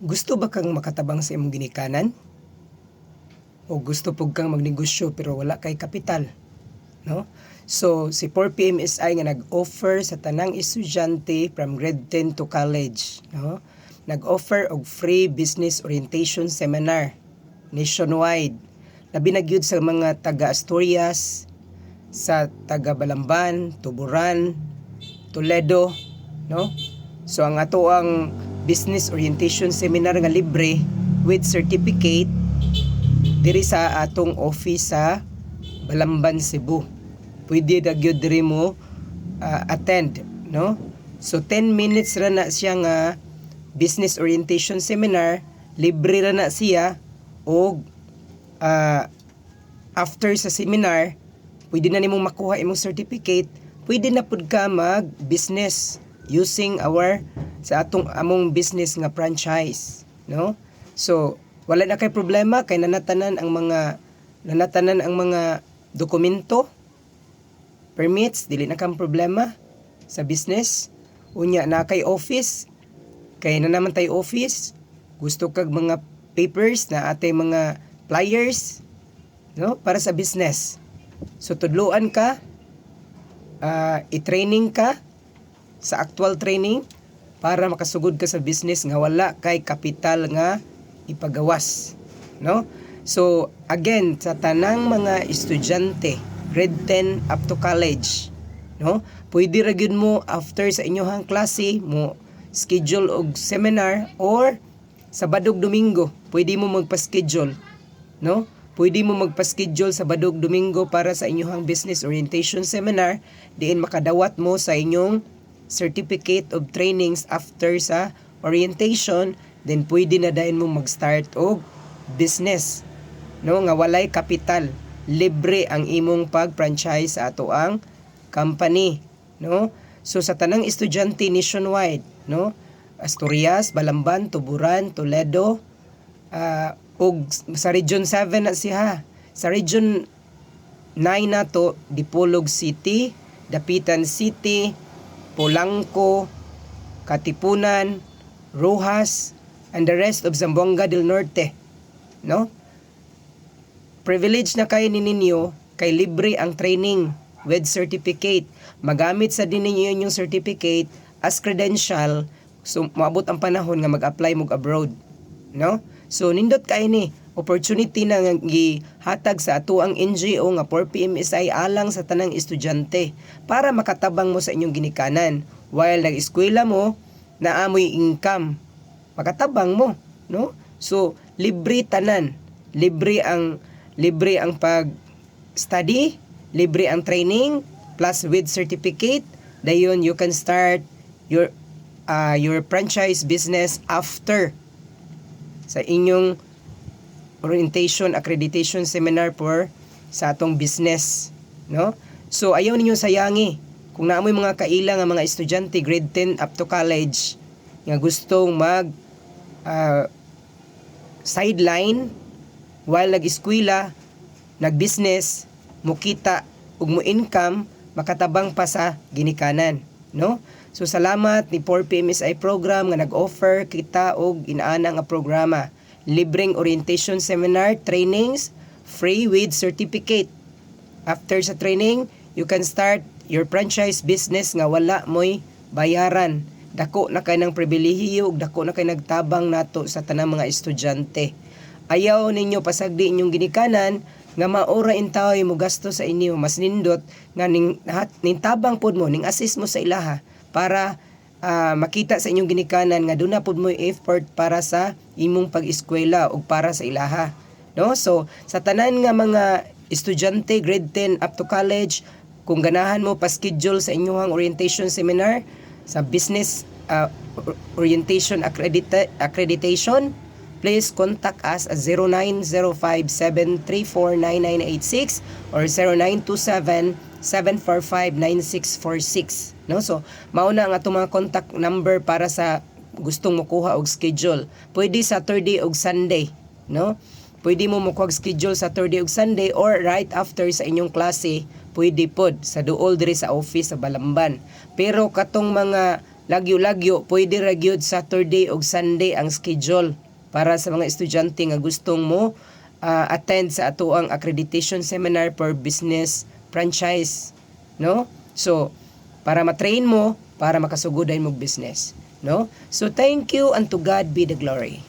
Gusto ba kang makatabang sa imong ginikanan? O gusto pug kang magnegosyo pero wala kay kapital, no? So si 4PMSI nga nag-offer sa tanang estudyante from grade 10 to college, no? Nag-offer og free business orientation seminar nationwide. Labi na gyud sa mga taga Asturias, sa taga Balamban, Tuburan, Toledo, no? So ang ato ang business orientation seminar nga libre with certificate diri sa atong office sa Balamban, Cebu. Pwede ra gyud diri mo attend, no? So 10 minutes ra na siya nga business orientation seminar, libre ra na siya og after sa seminar pwede na nimong makuha imong certificate, pwede na pud ka mag business using sa among business nga franchise, no? So wala na kay problema kay nanatanan ang mga dokumento, permits, dili na kang problema sa business. Unya na kay office, kay na naman tay office, gusto kag mga papers na atay mga flyers, no, para sa business. So tudloan ka, i-training ka sa actual training para makasugod ka sa business nga wala kay kapital nga ipagawas, no? So again, sa tanang mga estudyante grade 10 up to college, no, pwede ra gyud mo after sa inyohang klase mo schedule og seminar, or Sabadog Domingo pwede mo magpa-schedule, no? Pwede mo magpa-schedule sa Sabadog Domingo para sa inyong business orientation seminar, diin makadawat mo sa inyong certificate of trainings after sa orientation, then pwede na dayon mo mag-start og business, no, nga walay kapital, libre ang imong pag-franchise sa ato ang company, no? So sa tanang estudyante nationwide, no, Asturias, Balamban, Tuburan, Toledo, ug sa Region 7 na siya. Sa Region 9 na to, Dipolog City, Dapitan City, Polanco, Katipunan, Rojas, and the rest of Zamboanga del Norte, no? Privilege na kayo ninyo kay libre ang training with certificate. Magamit sa din ninyo yung certificate as credential, so maabot ang panahon nga mag-apply mo abroad, no? So nindot kay ni opportunity na nga gihatag sa ato ang NGO nga 4PMSI alang sa tanang estudyante para makatabang mo sa inyong ginikanan while nag-eskwela mo, naamoy income, makatabang mo, no? So libre tanan, libre ang pag-study, libre ang training, plus with certificate, dayon you can start your franchise business after sa inyong orientation accreditation seminar sa atong business, no? So ayaw ninyo sayangi kung naamoy mga kaila nga mga estudyante grade 10 up to college nga gustong mag sideline while nag-eskwela, nag-business, mukita ug mo income, makatabang pa sa ginikanan, no? So salamat ni 4PMSI program nga nag-offer kita og inaana nga programa, libreng orientation seminar, trainings, free with certificate. After sa training, you can start your franchise business nga wala mo'y bayaran. Dako na kay ng pribilehiyo ug dako na kay nagtabang nato sa tanang mga estudyante. Ayaw ninyo pasagdi inyong ginikanan nga maora intaw mo gasto sa inyo, mas nindot nga ning tabang pod mo, ning assist mo sa ilaha para makita sa inyong ginikanan nga doon na pod mo effort para sa imong pag-eskwela ug para sa ilaha, no? So sa tanan nga mga estudyante grade 10 up to college, kung ganahan mo pa-schedule sa inyong orientation seminar sa business orientation accreditation, please contact us at 0905-734-9986 or 0927-745-9646, no? So mauna ang atong mga contact number para sa gustong makuha og schedule. Pwede Saturday ug Sunday, no? Pwede mo makuha og schedule Saturday ug Sunday, or right after sa inyong klase, pwede pod sa duol diri sa office sa Balamban. Pero katong mga lagyo-lagyo pwede ra gyud Saturday ug Sunday ang schedule para sa mga estudyante nga gustong mo attend sa atoang accreditation seminar for business franchise, no? So para ma-train mo para makasugodan mo business, no? So thank you and to God be the glory.